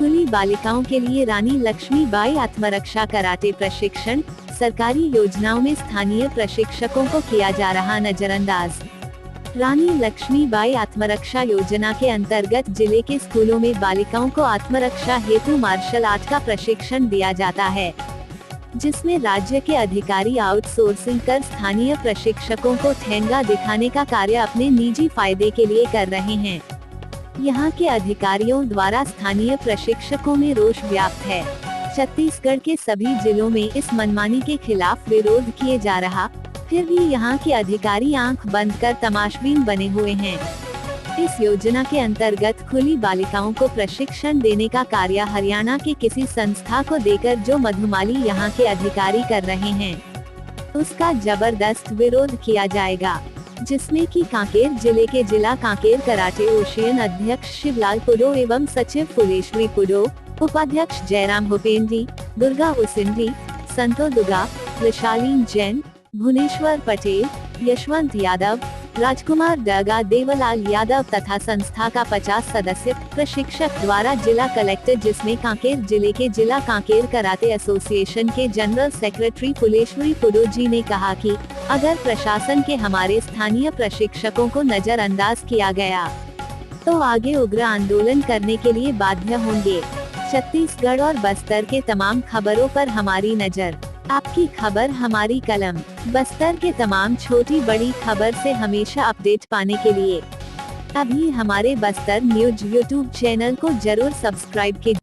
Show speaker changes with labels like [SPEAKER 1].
[SPEAKER 1] खुली बालिकाओं के लिए रानी लक्ष्मीबाई आत्मरक्षा कराटे प्रशिक्षण, सरकारी योजनाओं में स्थानीय प्रशिक्षकों को किया जा रहा नजरअंदाज। रानी लक्ष्मीबाई आत्मरक्षा योजना के अंतर्गत जिले के स्कूलों में बालिकाओं को आत्मरक्षा हेतु मार्शल आर्ट का प्रशिक्षण दिया जाता है, जिसमें राज्य के अधिकारी आउटसोर्सिंग कर स्थानीय प्रशिक्षकों को ठेंगा दिखाने का कार्य अपने निजी फायदे के लिए कर रहे हैं। यहाँ के अधिकारियों द्वारा स्थानीय प्रशिक्षकों में रोष व्याप्त है। छत्तीसगढ़ के सभी जिलों में इस मनमानी के खिलाफ विरोध किए जा रहा, फिर भी यहाँ के अधिकारी आंख बंद कर तमाशबीन बने हुए हैं। इस योजना के अंतर्गत खुली बालिकाओं को प्रशिक्षण देने का कार्य हरियाणा के किसी संस्था को देकर जो मधुमाली यहाँ के अधिकारी कर रहे हैं, उसका जबरदस्त विरोध किया जाएगा, जिसमें कि कांकेर जिले के जिला कांकेर कराटे ओशियन अध्यक्ष शिवलाल पुडो एवं सचिव फुलेश्वरी पुडो, उपाध्यक्ष जयराम भूपेंद्री, दुर्गा उसिंडी, संतो दुगा, विशालीन जैन, भुवनेश्वर पटेल, यशवंत यादव, राजकुमार डगा, देवलाल यादव तथा संस्था का 50 सदस्य प्रशिक्षक द्वारा जिला कलेक्टर, जिसमें कांकेर जिले के जिला कांकेर कराटे एसोसिएशन के जनरल सेक्रेटरी फुलेश्वरी पुडो जी ने कहा कि अगर प्रशासन के हमारे स्थानीय प्रशिक्षकों को नजरअंदाज किया गया तो आगे उग्र आंदोलन करने के लिए बाध्य होंगे। छत्तीसगढ़ और बस्तर के तमाम खबरों पर हमारी नजर, आपकी खबर हमारी कलम। बस्तर के तमाम छोटी बड़ी खबर से हमेशा अपडेट पाने के लिए अभी हमारे बस्तर न्यूज यूट्यूब चैनल को जरूर सब्सक्राइब कीजिए।